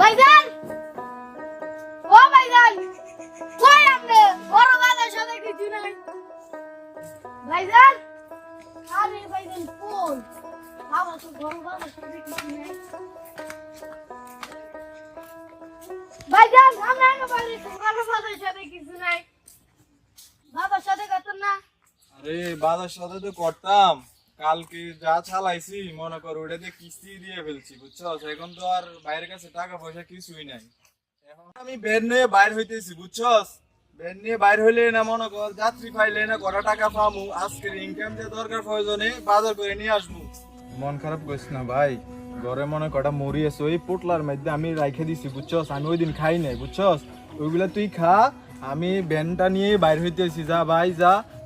ভাইজান, ও ভাইজান, কই আপনি? বড় বাজার সাথে কিছু নাই। ভাইজান, আরে ভাইজান কই? বাবা তো বড় বাজার সাথে কিছু নাই। ভাইজান, আমরা আগে বাড়ি তো বড় বাজার সাথে কিছু নাই। বাবার সাথে কত না? আরে বাজার সাথে তো করতাম, কালকে যা চালাইছি মনে কর ওটা দিয়ে কিস্তি দিয়ে ফেলছি বুঝছস। এখন তো আর বাইরের কাছে টাকা পয়সা কিছুই নাই। এখন আমি বের নিয়ে বাইর হইতেছি বুঝছস। বের নিয়ে বাইর হইলে না মনে কর যাত্রী পাইলে না কটা টাকা পামু, আজকের ইনকাম দিয়ে দরকার প্রয়োজনে বাজার করে নিয়ে আসবো। মন খারাপ করিস না ভাই, ঘরে মনে কটা মরি আছে ওই পোটলার মধ্যে আমি রাইখে দিছি বুঝছস। আমি ওই দিন খাই নাই বুঝছস, ওইগুলা তুই খা। আমি ব্যানটা নিয়ে বাইর হইতেছি, যা ভাই যা।